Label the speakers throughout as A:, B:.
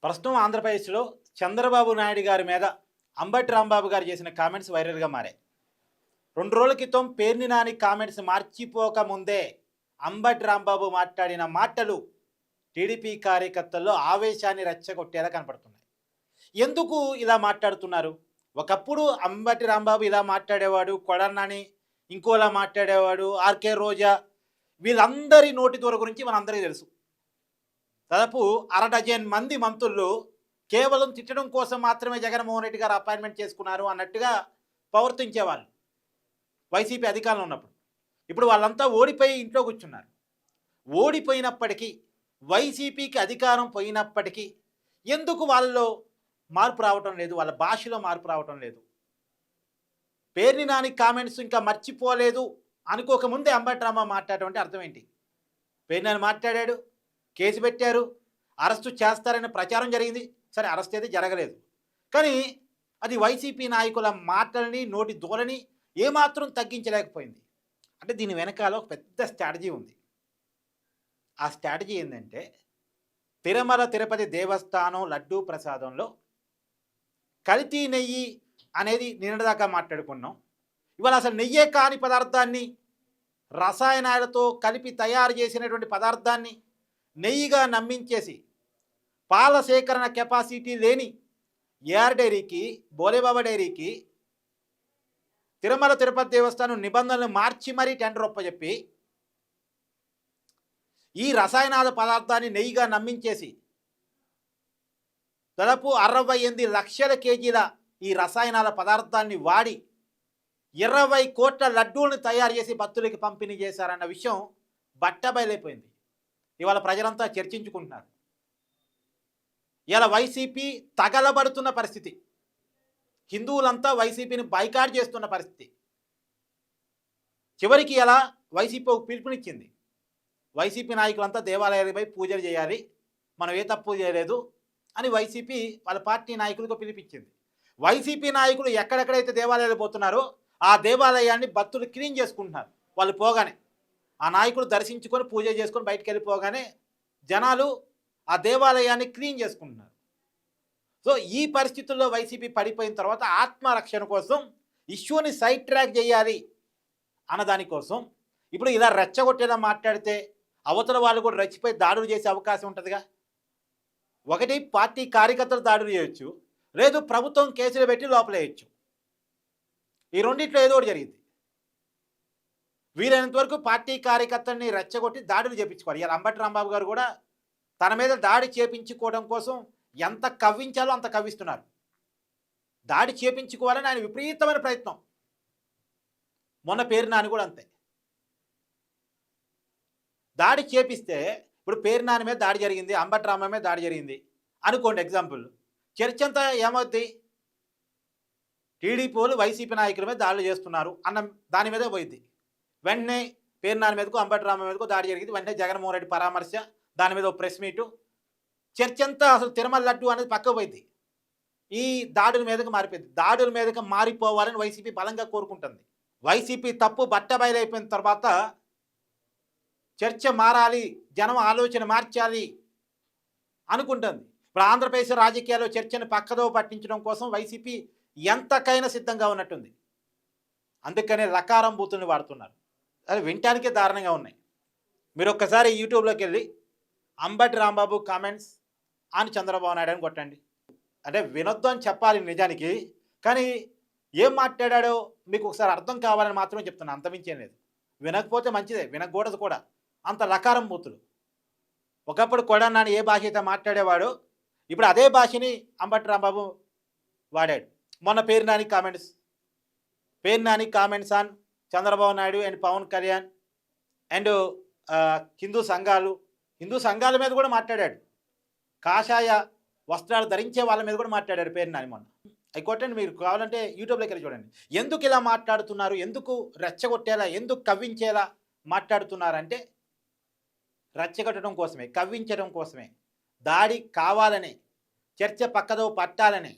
A: ప్రస్తుతం ఆంధ్రప్రదేశ్లో చంద్రబాబు నాయుడు గారి మీద అంబటి రాంబాబు గారు చేసిన కామెంట్స్ వైరల్గా మారాయి. 2 రోజుల క్రితం పేర్ని నాని కామెంట్స్ మార్చిపోకముందే అంబటి రాంబాబు మాట్లాడిన మాటలు టీడీపీ కార్యకర్తల్లో ఆవేశాన్ని రెచ్చగొట్టేలా కనపడుతున్నాయి. ఎందుకు ఇలా మాట్లాడుతున్నారు? ఒకప్పుడు అంబటి రాంబాబు ఇలా మాట్లాడేవాడు, కొడాలి నాని ఇంకోలా మాట్లాడేవాడు, ఆర్కే రోజా వీళ్ళందరి నోటి దూర గురించి మనందరికీ తెలుసు. దాదాపు అర డజన్ మంది మంత్రులు కేవలం తిట్టడం కోసం మాత్రమే జగన్మోహన్ రెడ్డి గారు అపాయింట్మెంట్ చేసుకున్నారు అన్నట్టుగా ప్రవర్తించేవాళ్ళు వైసీపీ అధికారంలో ఉన్నప్పుడు. ఇప్పుడు వాళ్ళంతా ఓడిపోయి ఇంట్లో కూర్చున్నారు. ఓడిపోయినప్పటికీ, వైసీపీకి అధికారం పోయినప్పటికీ ఎందుకు వాళ్ళలో మార్పు రావటం లేదు? వాళ్ళ భాషలో మార్పు రావటం లేదు. పేర్ని నాని కామెంట్స్ ఇంకా మర్చిపోలేదు అనుకోకముందే అంబటి రాంబాబు మాట్లాడటం అంటే అర్థం ఏంటి? పేర్ని నాని మాట్లాడాడు, కేసు పెట్టారు, అరెస్టు చేస్తారనే ప్రచారం జరిగింది. సరే, అరెస్ట్ అయితే జరగలేదు, కానీ అది వైసీపీ నాయకుల మాటలని, నోటి ధోరణి ఏమాత్రం తగ్గించలేకపోయింది. అంటే దీని వెనకాల ఒక పెద్ద స్ట్రాటజీ ఉంది. ఆ స్ట్రాటజీ ఏంటంటే, తిరుమల తిరుపతి దేవస్థానం లడ్డూ ప్రసాదంలో కల్తీ నెయ్యి అనేది నిన్నటిదాకా మాట్లాడుకున్నాం. ఇవాళ అసలు నెయ్యే కాని పదార్థాన్ని, రసాయనాలతో కలిపి తయారు చేసినటువంటి పదార్థాన్ని నెయ్యిగా నమ్మించేసి, పాల సేకరణ కెపాసిటీ లేని ఏఆర్ డైరీకి, బోలేబాబా డైరీకి తిరుమల తిరుపతి దేవస్థానం నిబంధనలు మార్చి మరీ టెండర్ ఒప్పజెప్పి ఈ రసాయనాల పదార్థాన్ని నెయ్యిగా నమ్మించేసి దాదాపు 68 లక్షల కేజీల ఈ రసాయనాల పదార్థాన్ని వాడి 20 కోట్ల లడ్డూలను తయారు చేసి భక్తులకి పంపిణీ చేశారన్న విషయం బట్టబయలైపోయింది. ఇవాళ ప్రజలంతా చర్చించుకుంటున్నారు. ఇలా వైసీపీ తగలబడుతున్న పరిస్థితి, హిందువులంతా వైసీపీని బైకాట్ చేస్తున్న పరిస్థితి. చివరికి ఇలా వైసీపీ ఒక పిలుపునిచ్చింది. వైసీపీ నాయకులంతా దేవాలయాలపై పూజలు చేయాలి, మనం ఏ తప్పు చేయలేదు అని వైసీపీ వాళ్ళ పార్టీ నాయకులకు పిలిపించింది. వైసీపీ నాయకులు ఎక్కడెక్కడైతే దేవాలయాలు పోతున్నారో ఆ దేవాలయాన్ని భక్తులు క్లీన్ చేసుకుంటున్నారు. వాళ్ళు పోగానే, ఆ నాయకులు దర్శించుకొని పూజ చేసుకొని బయటకు వెళ్ళిపోగానే జనాలు ఆ దేవాలయాన్ని క్లీన్ చేసుకుంటున్నారు. సో ఈ పరిస్థితుల్లో వైసీపీ పడిపోయిన తర్వాత ఆత్మరక్షణ కోసం ఇష్యూని సైడ్ ట్రాక్ చేయాలి అన్నదానికోసం ఇప్పుడు ఇలా రెచ్చగొట్టేలా మాట్లాడితే అవతల వాళ్ళు కూడా రెచ్చిపోయి దాడులు చేసే అవకాశం ఉంటుందిగా. ఒకటి, పార్టీ కార్యకర్తలు దాడులు చేయొచ్చు, లేదు ప్రభుత్వం కేసులు పెట్టి లోపలేయచ్చు. ఈ రెండిట్లో ఏదో ఒకటి జరిగింది. వీలైనంత వరకు పార్టీ కార్యకర్తల్ని రెచ్చగొట్టి దాడులు చేయించుకోవాలి. ఇలా అంబటి రాంబాబు గారు కూడా తన మీద దాడి చేపించుకోవడం కోసం ఎంత కవ్వించాలో అంత కవ్విస్తున్నారు. దాడి చేపించుకోవాలని ఆయన విపరీతమైన ప్రయత్నం. మొన్న పేర్ని నాని కూడా అంతే. దాడి చేపిస్తే ఇప్పుడు పేర్ని నాని మీద దాడి జరిగింది, అంబటి రాంబాబు మీద దాడి జరిగింది అనుకోండి, ఎగ్జాంపుల్. చర్చ అంతా ఏమవుద్ది? టీడీపీ వాళ్ళు వైసీపీ నాయకుల మీద దాడులు చేస్తున్నారు అన్న దాని మీదే పోయింది. వెంటనే పేర్ని నాని మీదకు, అంబటి రాంబాబు మీదకు దాడి జరిగింది. వెంటనే జగన్మోహన్ రెడ్డి పరామర్శ, దాని మీద ఒక ప్రెస్ మీటు, చర్చ అంతా అసలు తిరుమల లడ్డు అనేది పక్క పోయింది. ఈ దాడుల మీదకి మారిపోయింది. దాడుల మీదకి మారిపోవాలని వైసీపీ బలంగా కోరుకుంటుంది. వైసీపీ తప్పు బట్టబయలైపోయిన తర్వాత చర్చ మారాలి, జనం ఆలోచన మార్చాలి అనుకుంటుంది. ఇప్పుడు ఆంధ్రప్రదేశ్ రాజకీయాల్లో చర్చను పక్కదో పట్టించడం కోసం వైసీపీ ఎంతకైనా సిద్ధంగా ఉన్నట్టుంది. అందుకనే లకారం బూతుల్ని వాడుతున్నారు. అది వినటానికే దారుణంగా ఉన్నాయి. మీరు ఒక్కసారి యూట్యూబ్లోకి వెళ్ళి అంబటి రాంబాబు కామెంట్స్ అని చంద్రబాబు నాయుడు అని కొట్టండి. అంటే వినొద్దు అని చెప్పాలి నిజానికి, కానీ ఏం మాట్లాడాడో మీకు ఒకసారి అర్థం కావాలని మాత్రమే చెప్తున్నాను, అంతమించేం లేదు. వినకపోతే మంచిదే, వినకూడదు కూడా. అంత లకారం బూతులు. ఒకప్పుడు కొడాలి నాని ఏ భాష అయితే మాట్లాడేవాడో ఇప్పుడు అదే భాషని అంబటి రాంబాబు వాడాడు. మొన్న Perni Nani comments on Chandrababu Naidu and Pawan Kalyan and Hindu సంఘాల మీద కూడా మాట్లాడాడు. కాషాయ వస్త్రాలు ధరించే వాళ్ళ మీద కూడా మాట్లాడాడు పేర్ని నాని మొన్న. అవి కొట్టండి, మీరు కావాలంటే యూట్యూబ్లోకి వెళ్ళి చూడండి. ఎందుకు ఇలా మాట్లాడుతున్నారు, ఎందుకు రెచ్చగొట్టేలా, ఎందుకు కవ్వించేలా మాట్లాడుతున్నారంటే రెచ్చగొట్టడం కోసమే, కవ్వించడం కోసమే, దాడి కావాలనే, చర్చ పక్కదో పట్టాలనే.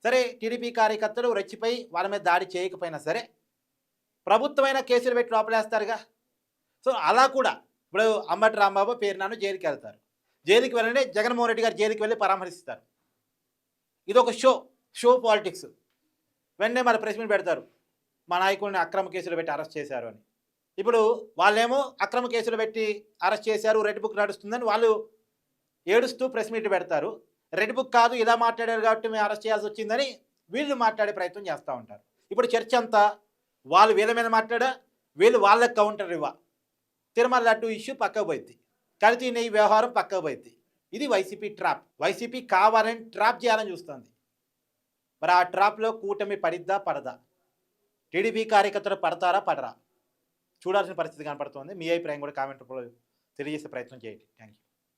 A: సరే, టీడీపీ కార్యకర్తలు రెచ్చిపోయి వాళ్ళ మీద దాడి చేయకపోయినా సరే ప్రభుత్వమైన కేసులు పెట్టి లోపలేస్తారుగా. సో అలా కూడా ఇప్పుడు అంబటి రాంబాబు, పేర్ని నాని జైలుకి వెళ్తారు. జైలుకి వెళ్ళండి, జగన్మోహన్ రెడ్డి గారు జైలుకి వెళ్ళి పరామర్శిస్తారు. ఇదొక షో పాలిటిక్స్. వెంటనే మరి ప్రెస్ మీట్ పెడతారు, మా నాయకుడిని అక్రమ కేసులు పెట్టి అరెస్ట్ చేశారు అని. ఇప్పుడు వాళ్ళేమో అక్రమ కేసులు పెట్టి అరెస్ట్ చేశారు, రెడ్ బుక్ నడుస్తుందని వాళ్ళు ఏడుస్తూ ప్రెస్ మీట్ పెడతారు. రెడ్ బుక్ కాదు, ఇలా మాట్లాడారు కాబట్టి మేము అరెస్ట్ చేయాల్సి వచ్చిందని వీళ్ళు మాట్లాడే ప్రయత్నం చేస్తూ ఉంటారు. ఇప్పుడు చర్చ అంతా వాళ్ళు వీళ్ళ మీద మాట్లాడా, వీళ్ళు వాళ్ళకి కౌంటర్ ఇవ్వ. తిరుమల లడ్డు ఇష్యూ పక్కకు పోయింది, కల్తీ నెయ్యి వ్యవహారం పక్కకు పోయింది. ఇది వైసీపీ ట్రాప్. వైసీపీ కావాలని ట్రాప్ చేయాలని చూస్తుంది. మరి ఆ ట్రాప్లో కూటమి పడిద్దా పడదా? టీడీపీ కార్యకర్తలు పడతారా పడరా? చూడాల్సిన పరిస్థితి కనపడుతోంది. మీ అభిప్రాయం కూడా కామెంట్ రూపంలో తెలియజేసే ప్రయత్నం చేయండి. Thank you.